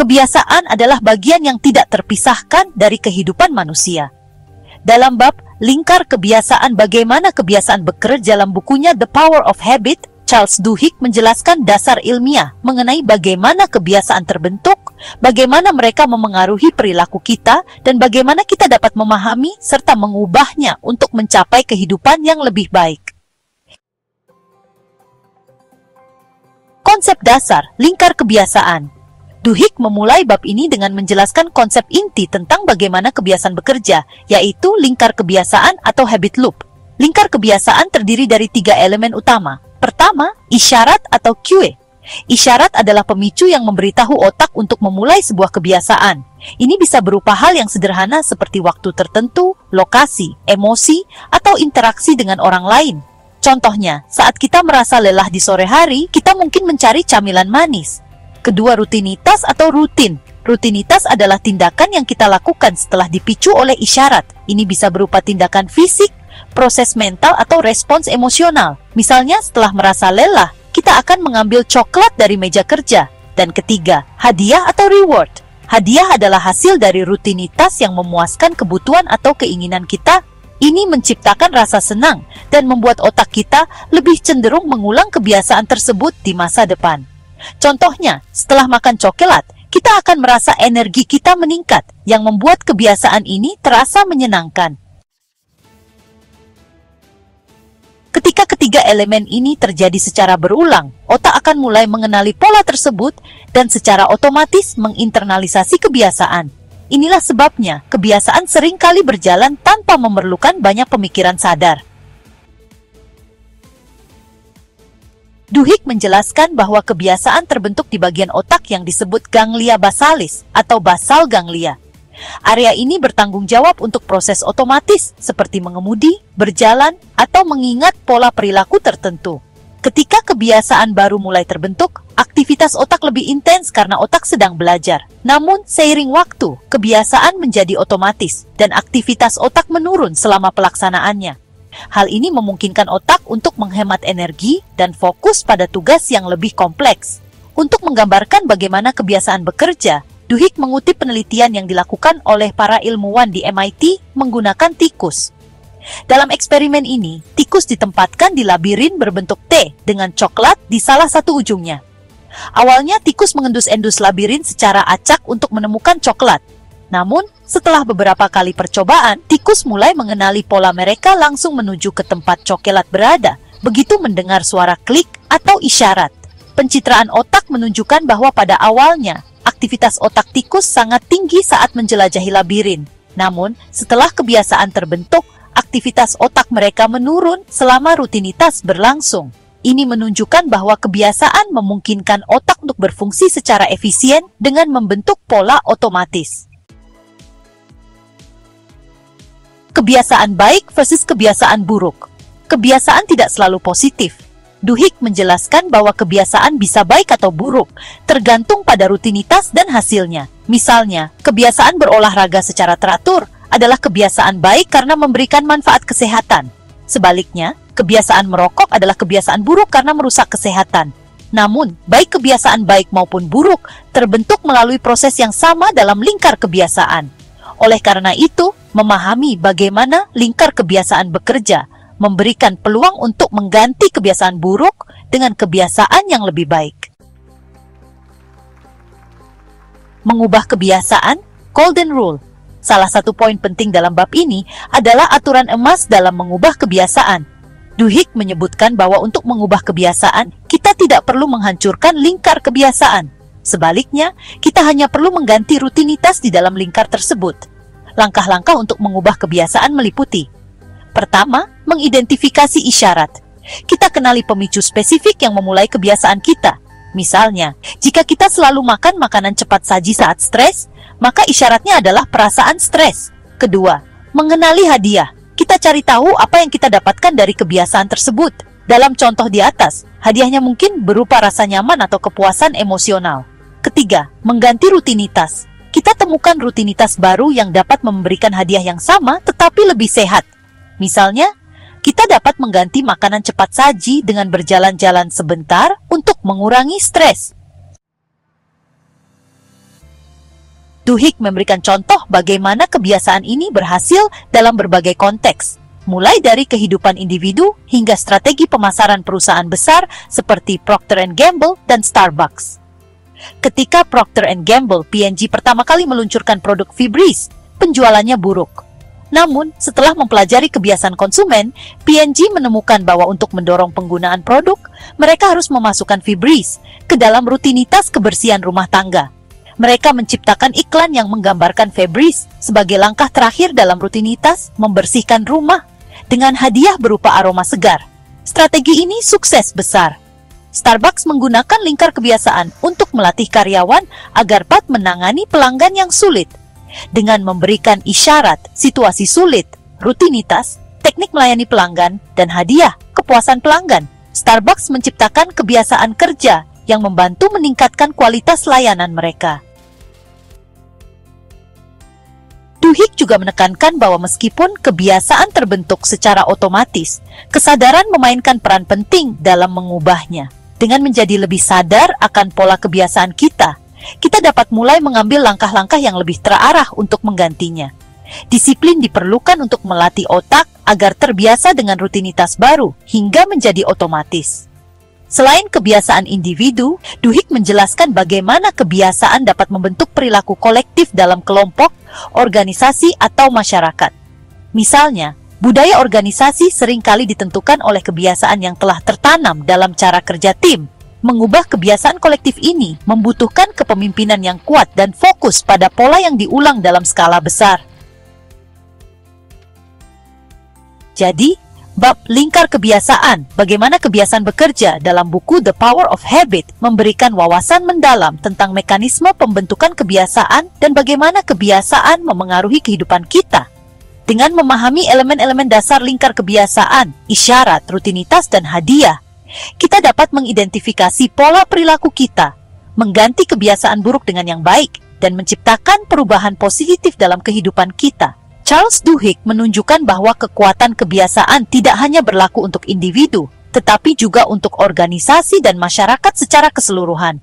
Kebiasaan adalah bagian yang tidak terpisahkan dari kehidupan manusia. Dalam bab Lingkar Kebiasaan Bagaimana Kebiasaan Bekerja dalam bukunya The Power of Habit, Charles Duhigg menjelaskan dasar ilmiah mengenai bagaimana kebiasaan terbentuk, bagaimana mereka memengaruhi perilaku kita, dan bagaimana kita dapat memahami serta mengubahnya untuk mencapai kehidupan yang lebih baik. Konsep dasar lingkar kebiasaan. Duhigg memulai bab ini dengan menjelaskan konsep inti tentang bagaimana kebiasaan bekerja, yaitu lingkar kebiasaan atau habit loop. Lingkar kebiasaan terdiri dari 3 elemen utama. Pertama, isyarat atau cue. Isyarat adalah pemicu yang memberitahu otak untuk memulai sebuah kebiasaan. Ini bisa berupa hal yang sederhana seperti waktu tertentu, lokasi, emosi, atau interaksi dengan orang lain. Contohnya, saat kita merasa lelah di sore hari, kita mungkin mencari camilan manis. Kedua, rutinitas atau rutin. Rutinitas adalah tindakan yang kita lakukan setelah dipicu oleh isyarat. Ini bisa berupa tindakan fisik, proses mental, atau respons emosional. Misalnya, setelah merasa lelah, kita akan mengambil coklat dari meja kerja. Dan ketiga, hadiah atau reward. Hadiah adalah hasil dari rutinitas yang memuaskan kebutuhan atau keinginan kita. Ini menciptakan rasa senang dan membuat otak kita lebih cenderung mengulang kebiasaan tersebut di masa depan. Contohnya, setelah makan coklat, kita akan merasa energi kita meningkat, yang membuat kebiasaan ini terasa menyenangkan. Ketika ketiga elemen ini terjadi secara berulang, otak akan mulai mengenali pola tersebut dan secara otomatis menginternalisasi kebiasaan. Inilah sebabnya kebiasaan seringkali berjalan tanpa memerlukan banyak pemikiran sadar. Duhigg menjelaskan bahwa kebiasaan terbentuk di bagian otak yang disebut ganglia basalis atau basal ganglia. Area ini bertanggung jawab untuk proses otomatis seperti mengemudi, berjalan, atau mengingat pola perilaku tertentu. Ketika kebiasaan baru mulai terbentuk, aktivitas otak lebih intens karena otak sedang belajar. Namun, seiring waktu, kebiasaan menjadi otomatis dan aktivitas otak menurun selama pelaksanaannya. Hal ini memungkinkan otak untuk menghemat energi dan fokus pada tugas yang lebih kompleks. Untuk menggambarkan bagaimana kebiasaan bekerja, Duhigg mengutip penelitian yang dilakukan oleh para ilmuwan di MIT menggunakan tikus. Dalam eksperimen ini, tikus ditempatkan di labirin berbentuk T dengan coklat di salah satu ujungnya. Awalnya tikus mengendus-endus labirin secara acak untuk menemukan coklat. Namun, setelah beberapa kali percobaan, tikus mulai mengenali pola mereka langsung menuju ke tempat coklat berada, begitu mendengar suara klik atau isyarat. Pencitraan otak menunjukkan bahwa pada awalnya, aktivitas otak tikus sangat tinggi saat menjelajahi labirin. Namun, setelah kebiasaan terbentuk, aktivitas otak mereka menurun selama rutinitas berlangsung. Ini menunjukkan bahwa kebiasaan memungkinkan otak untuk berfungsi secara efisien dengan membentuk pola otomatis. Kebiasaan baik versus kebiasaan buruk. Kebiasaan tidak selalu positif. Duhigg menjelaskan bahwa kebiasaan bisa baik atau buruk, tergantung pada rutinitas dan hasilnya. Misalnya, kebiasaan berolahraga secara teratur adalah kebiasaan baik karena memberikan manfaat kesehatan. Sebaliknya, kebiasaan merokok adalah kebiasaan buruk karena merusak kesehatan. Namun, baik kebiasaan baik maupun buruk terbentuk melalui proses yang sama dalam lingkar kebiasaan. Oleh karena itu, memahami bagaimana lingkar kebiasaan bekerja memberikan peluang untuk mengganti kebiasaan buruk dengan kebiasaan yang lebih baik. Mengubah kebiasaan, Golden Rule. Salah satu poin penting dalam bab ini adalah aturan emas dalam mengubah kebiasaan. Duhigg menyebutkan bahwa untuk mengubah kebiasaan, kita tidak perlu menghancurkan lingkar kebiasaan. Sebaliknya, kita hanya perlu mengganti rutinitas di dalam lingkar tersebut. Langkah-langkah untuk mengubah kebiasaan meliputi: pertama, mengidentifikasi isyarat. Kita kenali pemicu spesifik yang memulai kebiasaan kita. Misalnya, jika kita selalu makan makanan cepat saji saat stres, maka isyaratnya adalah perasaan stres. Kedua, mengenali hadiah. Kita cari tahu apa yang kita dapatkan dari kebiasaan tersebut. Dalam contoh di atas, hadiahnya mungkin berupa rasa nyaman atau kepuasan emosional. Ketiga, mengganti rutinitas. Kita temukan rutinitas baru yang dapat memberikan hadiah yang sama tetapi lebih sehat. Misalnya, kita dapat mengganti makanan cepat saji dengan berjalan-jalan sebentar untuk mengurangi stres. Duhigg memberikan contoh bagaimana kebiasaan ini berhasil dalam berbagai konteks, mulai dari kehidupan individu hingga strategi pemasaran perusahaan besar seperti Procter & Gamble dan Starbucks. Ketika Procter & Gamble P&G pertama kali meluncurkan produk Febreze, penjualannya buruk. Namun, setelah mempelajari kebiasaan konsumen, P&G menemukan bahwa untuk mendorong penggunaan produk, mereka harus memasukkan Febreze ke dalam rutinitas kebersihan rumah tangga. Mereka menciptakan iklan yang menggambarkan Febreze sebagai langkah terakhir dalam rutinitas membersihkan rumah dengan hadiah berupa aroma segar. Strategi ini sukses besar. Starbucks menggunakan lingkar kebiasaan untuk melatih karyawan agar dapat menangani pelanggan yang sulit. Dengan memberikan isyarat, situasi sulit, rutinitas, teknik melayani pelanggan, dan hadiah kepuasan pelanggan, Starbucks menciptakan kebiasaan kerja yang membantu meningkatkan kualitas layanan mereka. Duhigg juga menekankan bahwa meskipun kebiasaan terbentuk secara otomatis, kesadaran memainkan peran penting dalam mengubahnya. Dengan menjadi lebih sadar akan pola kebiasaan kita dapat mulai mengambil langkah-langkah yang lebih terarah untuk menggantinya. Disiplin diperlukan untuk melatih otak agar terbiasa dengan rutinitas baru hingga menjadi otomatis. Selain kebiasaan individu, Duhigg menjelaskan bagaimana kebiasaan dapat membentuk perilaku kolektif dalam kelompok, organisasi, atau masyarakat. Misalnya, budaya organisasi seringkali ditentukan oleh kebiasaan yang telah tertanam dalam cara kerja tim. Mengubah kebiasaan kolektif ini membutuhkan kepemimpinan yang kuat dan fokus pada pola yang diulang dalam skala besar. Jadi, bab lingkar kebiasaan, bagaimana kebiasaan bekerja dalam buku The Power of Habit memberikan wawasan mendalam tentang mekanisme pembentukan kebiasaan dan bagaimana kebiasaan memengaruhi kehidupan kita. Dengan memahami elemen-elemen dasar lingkar kebiasaan, isyarat, rutinitas, dan hadiah, kita dapat mengidentifikasi pola perilaku kita, mengganti kebiasaan buruk dengan yang baik, dan menciptakan perubahan positif dalam kehidupan kita. Charles Duhigg menunjukkan bahwa kekuatan kebiasaan tidak hanya berlaku untuk individu, tetapi juga untuk organisasi dan masyarakat secara keseluruhan.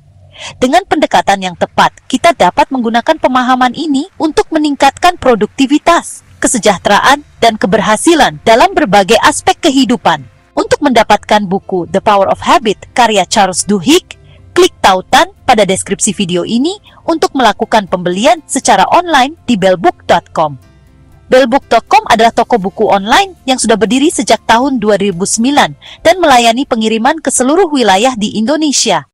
Dengan pendekatan yang tepat, kita dapat menggunakan pemahaman ini untuk meningkatkan produktivitas, kesejahteraan, dan keberhasilan dalam berbagai aspek kehidupan. Untuk mendapatkan buku The Power of Habit karya Charles Duhigg, klik tautan pada deskripsi video ini untuk melakukan pembelian secara online di bellbook.com. Bellbook.com adalah toko buku online yang sudah berdiri sejak tahun 2009 dan melayani pengiriman ke seluruh wilayah di Indonesia.